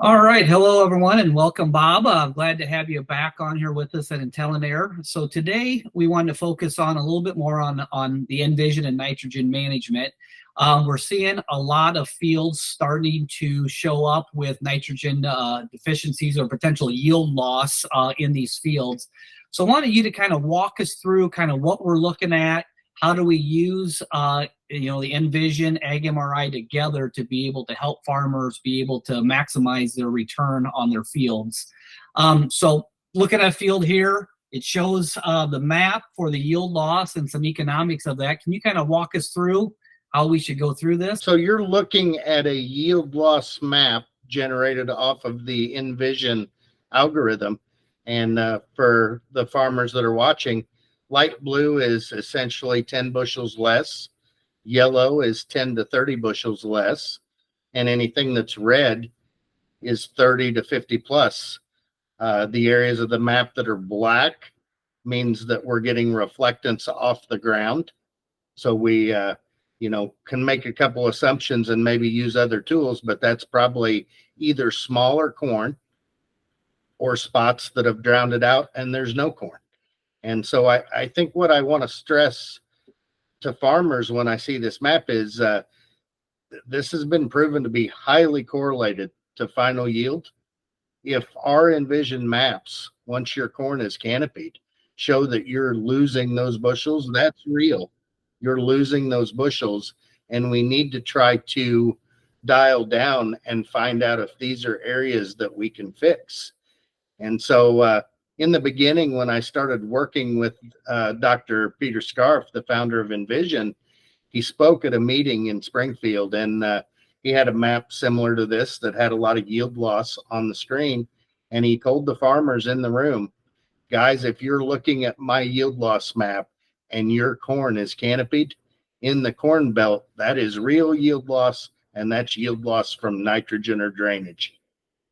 All right. Hello, everyone, and welcome, Bob. I'm glad to have you back on here with us at IntelliNair. So today we wanted to focus on a little bit more on the Envision and nitrogen management. We're seeing a lot of fields starting to show up with nitrogen deficiencies or potential yield loss in these fields. So I wanted you to kind of walk us through kind of what we're looking at. How do we use the Envision Ag MRI together to be able to help farmers be able to maximize their return on their fields? So looking at a field here, it shows the map for the yield loss and some economics of that. Can you kind of walk us through how we should go through this? So you're looking at a yield loss map generated off of the Envision algorithm. And for the farmers that are watching, light blue is essentially 10 bushels less. Yellow is 10 to 30 bushels less. And anything that's red is 30 to 50 plus. The areas of the map that are black means that we're getting reflectance off the ground. So we, can make a couple assumptions and maybe use other tools, but that's probably either smaller corn or spots that have drowned it out and there's no corn. And so I think what I want to stress to farmers when I see this map is this has been proven to be highly correlated to final yield. If our Envision maps, once your corn is canopied, show that you're losing those bushels, that's real. You're losing those bushels, and we need to try to dial down and find out if these are areas that we can fix. And so in the beginning, when I started working with Dr. Peter Scarf, the founder of Envision, he spoke at a meeting in Springfield, and he had a map similar to this that had a lot of yield loss on the screen. And he told the farmers in the room, guys, if you're looking at my yield loss map and your corn is canopied in the corn belt, that is real yield loss, and that's yield loss from nitrogen or drainage.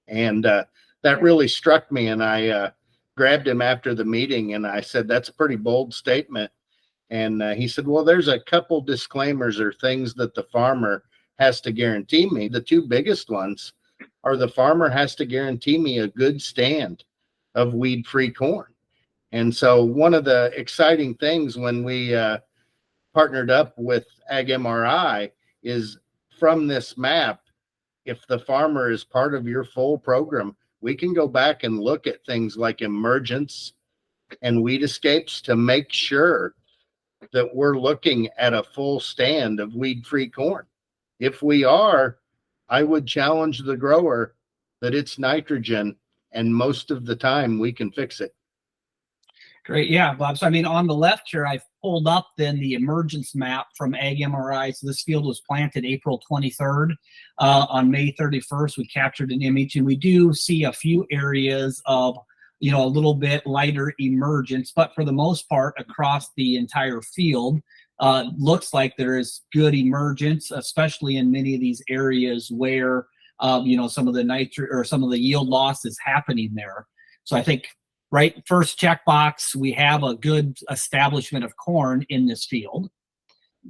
And that really struck me, and I grabbed him after the meeting and I said, that's a pretty bold statement. And he said, well, there's a couple disclaimers or things that the farmer has to guarantee me. The two biggest ones are the farmer has to guarantee me a good stand of weed-free corn. And so one of the exciting things when we partnered up with Ag MRI is from this map, if the farmer is part of your full program, we can go back and look at things like emergence and weed escapes to make sure that we're looking at a full stand of weed-free corn. If we are, I would challenge the grower that it's nitrogen, and most of the time we can fix it. Great. Yeah, Bob. So, I mean, on the left here, I've pulled up then the emergence map from Ag MRI. So this field was planted April 23rd. On May 31st, we captured an image, and we do see a few areas of, a little bit lighter emergence, but for the most part, across the entire field, looks like there is good emergence, especially in many of these areas where, some of the yield loss is happening there. So I think, right, first checkbox, we have a good establishment of corn in this field.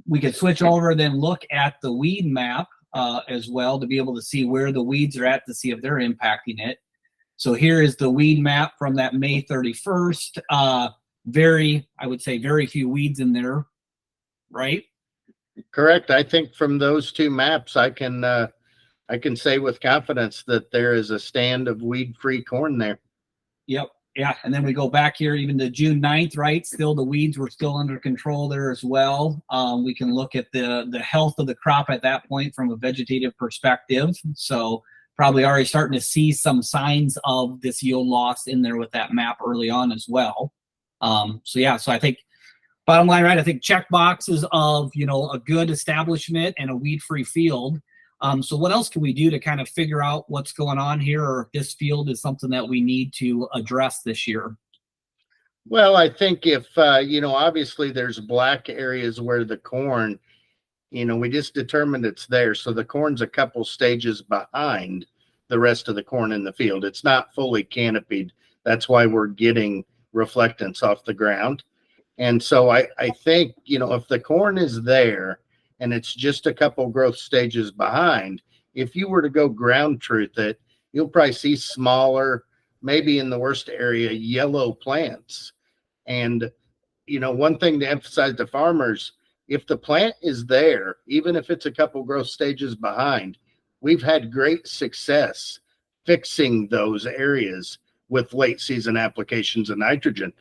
We could switch over, then look at the weed map as well to be able to see where the weeds are at to see if they're impacting it. So here is the weed map from that May 31st. I would say very few weeds in there, right? Correct. I think from those two maps, I can say with confidence that there is a stand of weed-free corn there. Yep. Yeah, and then we go back here even to June 9th, right? Still the weeds were still under control there as well. We can look at the health of the crop at that point from a vegetative perspective. So probably already starting to see some signs of this yield loss in there with that map early on as well. So I think bottom line, right, I think check boxes of, a good establishment and a weed-free field. So what else can we do to kind of figure out what's going on here, or if this field is something that we need to address this year? Well, I think if, obviously there's black areas where the corn, we just determined it's there. So the corn's a couple stages behind the rest of the corn in the field. It's not fully canopied. That's why we're getting reflectance off the ground. And so I think, if the corn is there and it's just a couple growth stages behind, if you were to go ground truth it, you'll probably see smaller, maybe in the worst area, yellow plants. And, one thing to emphasize to farmers, if the plant is there, even if it's a couple growth stages behind, we've had great success fixing those areas with late season applications of nitrogen.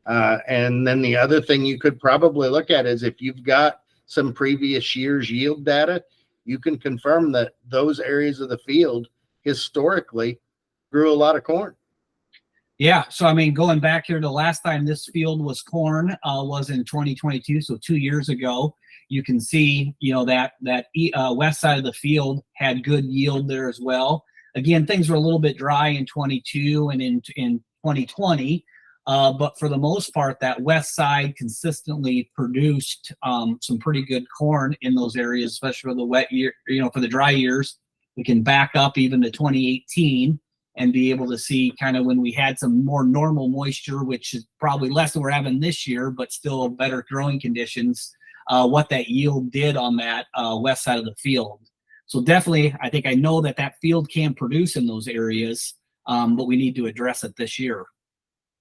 And then the other thing you could probably look at is if you've got some previous year's yield data, you can confirm that those areas of the field historically grew a lot of corn. Yeah. So, I mean, going back here to last time this field was corn was in 2022. So 2 years ago, you can see, that west side of the field had good yield there as well. Again, things were a little bit dry in 22 and in 2020. But for the most part, that west side consistently produced some pretty good corn in those areas, especially for the wet year, for the dry years. We can back up even to 2018 and be able to see kind of when we had some more normal moisture, which is probably less than we're having this year, but still better growing conditions, what that yield did on that west side of the field. So definitely, I know that field can produce in those areas, but we need to address it this year.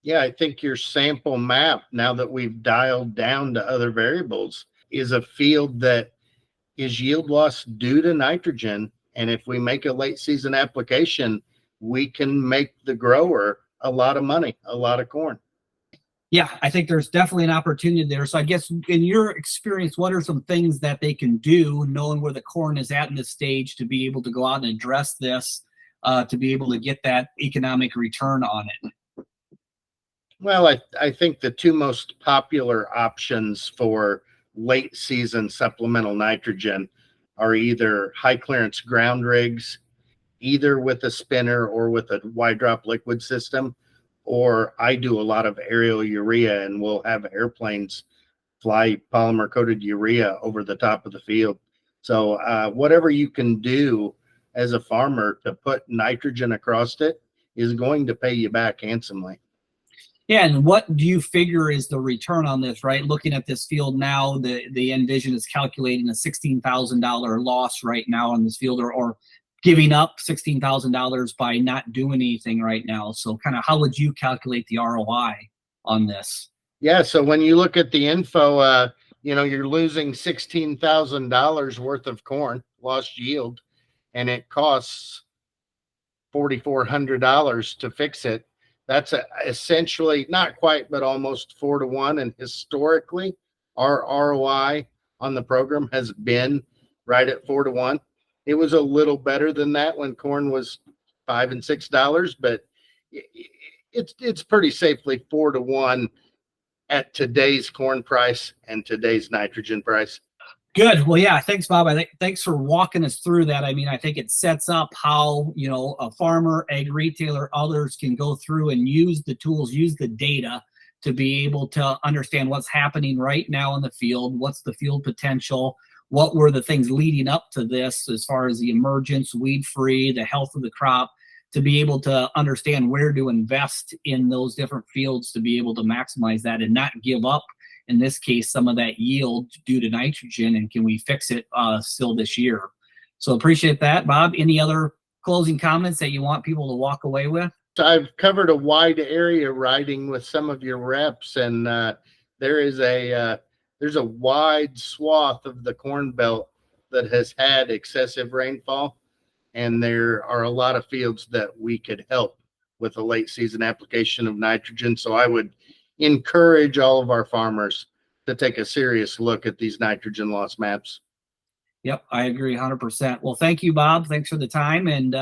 Yeah, I think your sample map, now that we've dialed down to other variables, is a field that is yield loss due to nitrogen. And if we make a late season application, we can make the grower a lot of money, a lot of corn. Yeah, I think there's definitely an opportunity there. So I guess in your experience, what are some things that they can do, knowing where the corn is at in this stage, to be able to go out and address this, to be able to get that economic return on it? Well, I think the two most popular options for late season supplemental nitrogen are either high clearance ground rigs, either with a spinner or with a wide drop liquid system, or I do a lot of aerial urea, and we'll have airplanes fly polymer coated urea over the top of the field. So whatever you can do as a farmer to put nitrogen across it is going to pay you back handsomely. Yeah, and what do you figure is the return on this, right? Looking at this field now, the Envision is calculating a $16,000 loss right now on this field, or giving up $16,000 by not doing anything right now. So kind of how would you calculate the ROI on this? Yeah, so when you look at the info, you're losing $16,000 worth of corn, lost yield, and it costs $4,400 to fix it. That's essentially not quite, but almost 4 to 1. And historically, our ROI on the program has been right at 4 to 1. It was a little better than that when corn was $5 and $6, but it's pretty safely 4 to 1 at today's corn price and today's nitrogen price. Good. Well, yeah, thanks, Bob. Thanks for walking us through that. I mean, I think it sets up how, a farmer, ag retailer, others can go through and use the tools, use the data to be able to understand what's happening right now in the field, what's the field potential, what were the things leading up to this as far as the emergence, weed-free, the health of the crop, to be able to understand where to invest in those different fields to be able to maximize that and not give up, in this case, some of that yield due to nitrogen, and can we fix it still this year? So appreciate that. Bob, any other closing comments that you want people to walk away with? So I've covered a wide area riding with some of your reps, and there's a wide swath of the Corn Belt that has had excessive rainfall, and there are a lot of fields that we could help with a late season application of nitrogen. So I would encourage all of our farmers to take a serious look at these nitrogen loss maps. Yep, I agree 100%. Well, thank you, Bob. Thanks for the time. And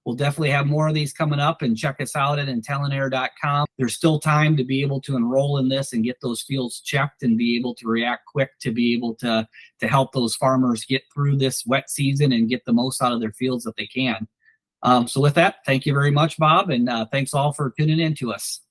we'll definitely have more of these coming up, and check us out at IntelliNair.com. There's still time to be able to enroll in this and get those fields checked and be able to react quick to be able to help those farmers get through this wet season and get the most out of their fields that they can. So with that, thank you very much, Bob. And thanks all for tuning in to us.